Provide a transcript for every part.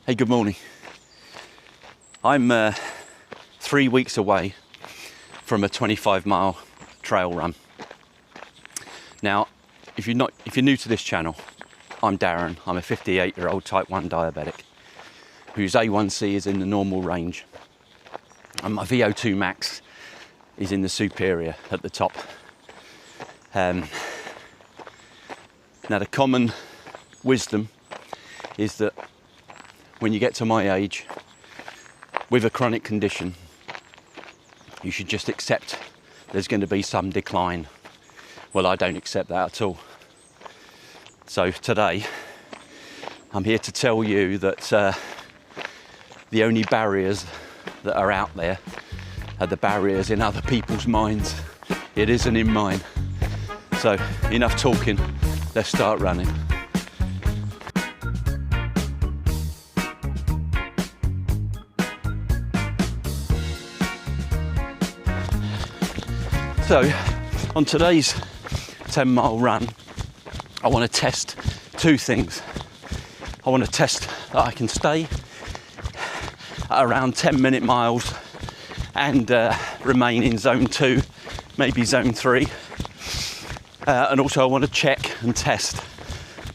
Hey, good morning. I'm 3 weeks away from a 25-mile trail run. Now, if you're new to this channel, I'm Darren. I'm a 58-year-old type 1 diabetic whose A1C is in the normal range, and my VO2 max is in the superior at the top. Now, the common wisdom is that when you get to my age with a chronic condition, you should just accept there's going to be some decline. Well, I don't accept that at all. So today, I'm here to tell you that the only barriers that are out there are the barriers in other people's minds. It isn't in mine. So enough talking, let's start running. So, on today's 10-mile run, I want to test two things. I want to test that I can stay at around 10-minute miles and remain in zone 2, maybe zone 3. And also I want to check and test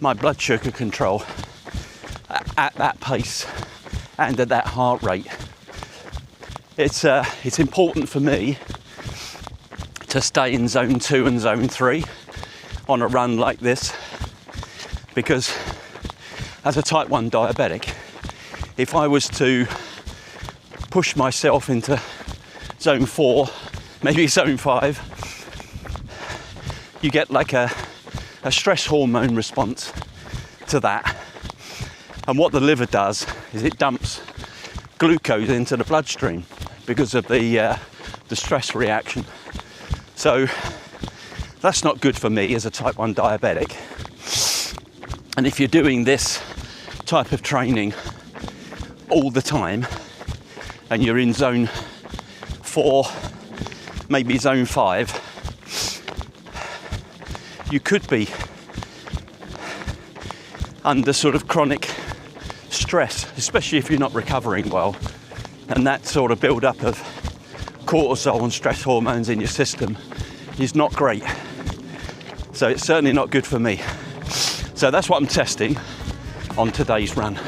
my blood sugar control at that pace and at that heart rate. It's important for me to stay in zone 2 and zone 3 on a run like this, because as a type 1 diabetic, if I was to push myself into zone 4, maybe zone 5, you get like a stress hormone response to that. And what the liver does is it dumps glucose into the bloodstream because of the stress reaction. So that's not good for me as a type 1 diabetic. And if you're doing this type of training all the time and you're in zone 4, maybe zone 5, you could be under sort of chronic stress, especially if you're not recovering well. And that sort of build-up of cortisol and stress hormones in your system is not great. So it's certainly not good for me. So that's what I'm testing on today's run.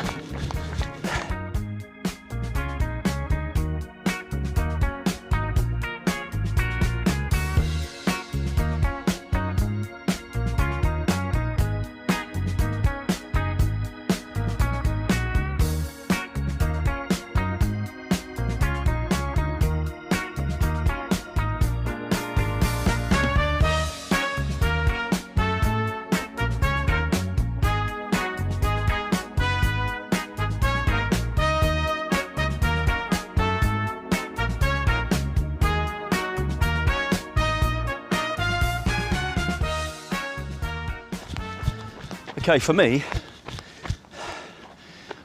Okay, for me,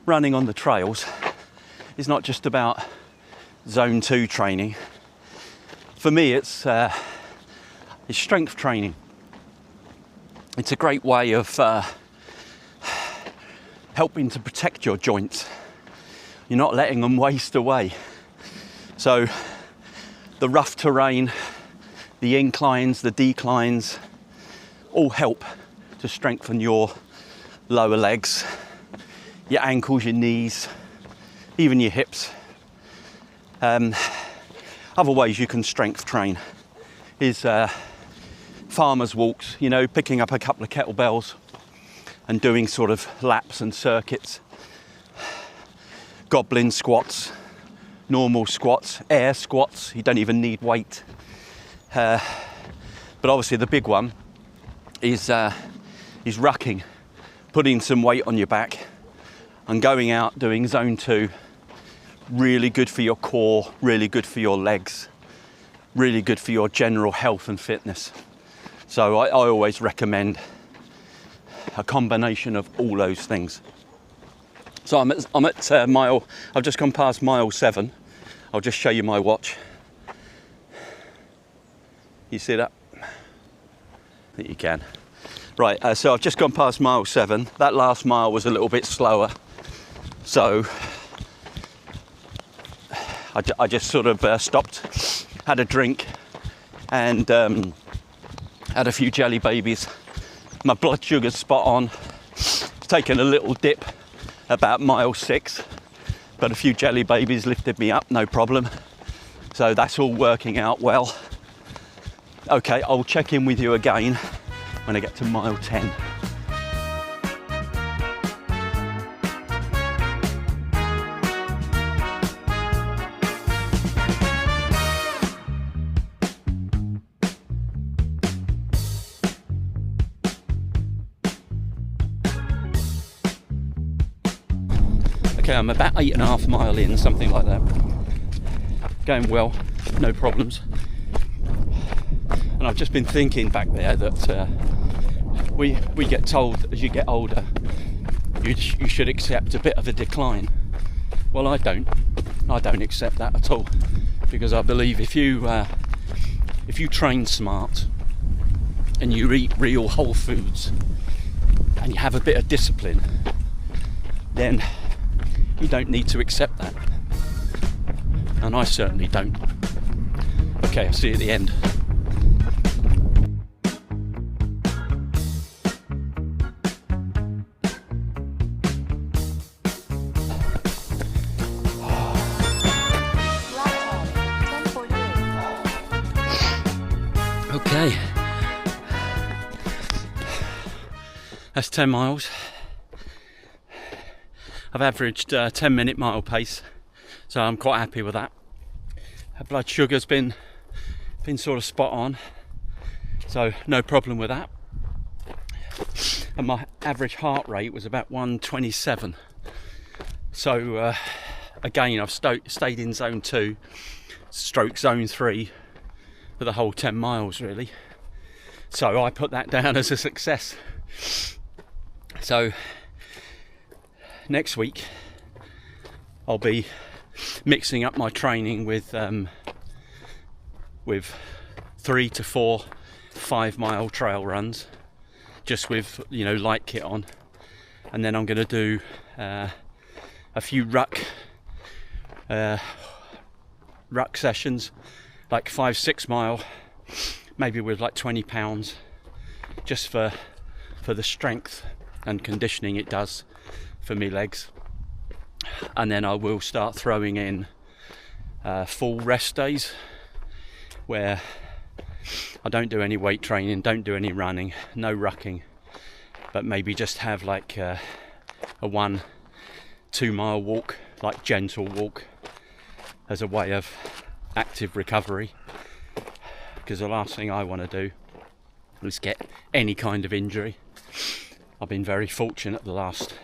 running on the trails is not just about zone 2 training. For me, it's strength training. It's a great way of helping to protect your joints. You're not letting them waste away. So the rough terrain, the inclines, the declines, all help to strengthen your lower legs, your ankles, your knees, even your hips. Other ways you can strength train is farmers' walks, you know, picking up a couple of kettlebells and doing sort of laps and circuits, goblin squats, normal squats, air squats. You don't even need weight. But obviously the big one is rucking, putting some weight on your back and going out doing zone 2. Really good for your core, really good for your legs, really good for your general health and fitness. So I always recommend a combination of all those things. So I'm at mile, I've just gone past mile 7. I'll just show you my watch. You see that? I think you can. Right, so I've just gone past mile 7. That last mile was a little bit slower. So I just sort of stopped, had a drink, and had a few jelly babies. My blood sugar's spot on. Taken a little dip about mile 6, but a few jelly babies lifted me up, no problem. So that's all working out well. Okay, I'll check in with you again when I get to mile 10. Okay, I'm about 8.5 miles in, something like that. Going well, no problems. And I've just been thinking back there that we get told that as you get older, you should accept a bit of a decline. Well, I don't accept that at all, because I believe if you train smart and you eat real whole foods and you have a bit of discipline, then you don't need to accept that. And I certainly don't. Okay, I'll see you at the end. Okay. That's 10 miles. I've averaged 10-minute mile pace, so I'm quite happy with that. Blood sugar's been sort of spot on, so no problem with that. And my average heart rate was about 127. So again, I've stayed in zone 2, stroke zone 3 for the whole 10 miles really. So I put that down as a success. So next week I'll be mixing up my training with 3 to 4 5-mile trail runs, just with light kit on, and then I'm going to do a few ruck sessions, like 5-6 mile, maybe with like 20 pounds, just for the strength and conditioning it does for me legs. And then I will start throwing in full rest days where I don't do any weight training, don't do any running, no rucking, but maybe just have like a 1-2 mile walk, like gentle walk, as a way of active recovery, because the last thing I want to do is get any kind of injury. I've been very fortunate the last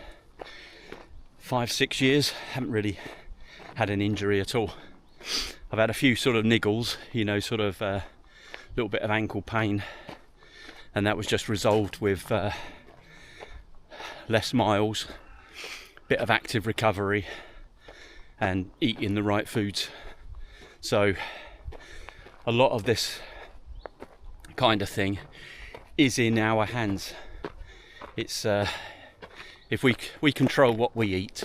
5-6 years, haven't really had an injury at all. I've had a few sort of niggles, sort of a little bit of ankle pain, and that was just resolved with less miles, bit of active recovery, and eating the right foods. So a lot of this kind of thing is in our hands. It's if we control what we eat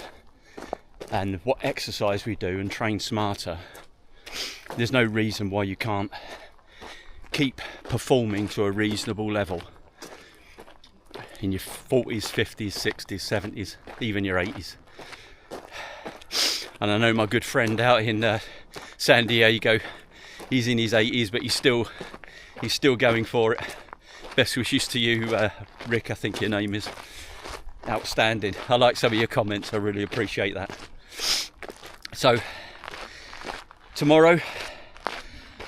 and what exercise we do and train smarter, there's no reason why you can't keep performing to a reasonable level in your 40s, 50s, 60s, 70s, even your 80s. And I know my good friend out in San Diego, he's in his 80s, but he's still going for it. Best wishes to you, Rick, I think your name is. Outstanding. I like some of your comments, I really appreciate that. So tomorrow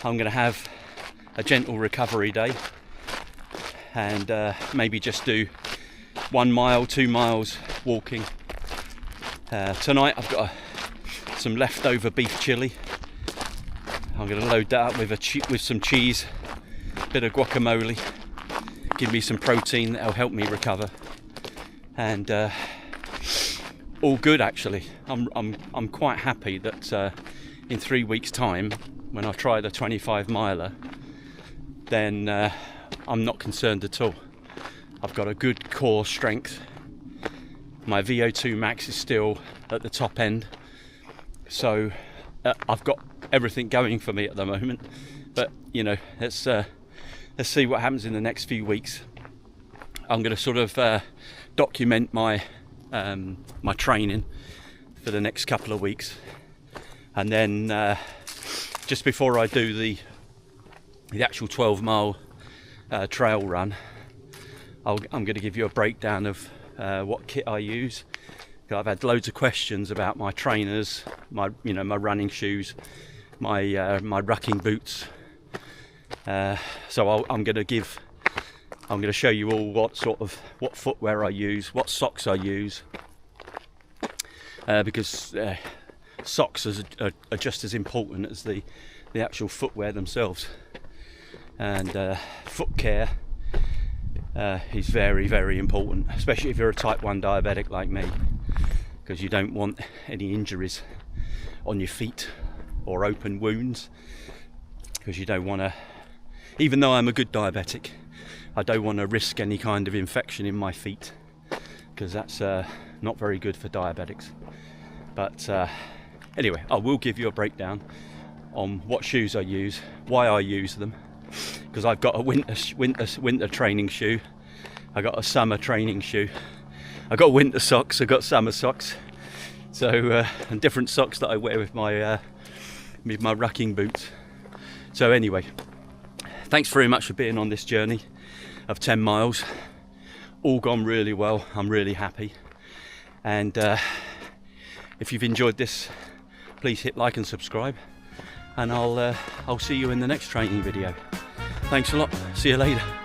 I'm going to have a gentle recovery day, and maybe just do 1 mile, 2 miles walking. Tonight I've got some leftover beef chili. I'm going to load that up with some cheese, a bit of guacamole, give me some protein that'll help me recover, and all good actually. I'm quite happy that in 3 weeks' time, when I try the 25 miler, then I'm not concerned at all. I've got a good core strength, My VO2 max is still at the top end, so I've got everything going for me at the moment. But you know, let's see what happens in the next few weeks. I'm going to sort of document my my training for the next couple of weeks, and then just before I do the actual 12-mile trail run, I'm going to give you a breakdown of what kit I use. I've had loads of questions about my trainers, my running shoes, my rucking boots. So I'm going to show you all what footwear I use, what socks I use, because socks are just as important as the actual footwear themselves. And foot care is very, very important, especially if you're a type 1 diabetic like me, because you don't want any injuries on your feet or open wounds, because you don't want to, even though I'm a good diabetic, I don't want to risk any kind of infection in my feet, because that's not very good for diabetics. But anyway, I will give you a breakdown on what shoes I use, why I use them, because I've got a winter training shoe, I got a summer training shoe, I got winter socks, I got summer socks, so and different socks that I wear with my rucking boots. So anyway, thanks very much for being on this journey of 10 miles. All gone really well. I'm really happy. And if you've enjoyed this, please hit like and subscribe, and I'll see you in the next training video. Thanks a lot. See you later.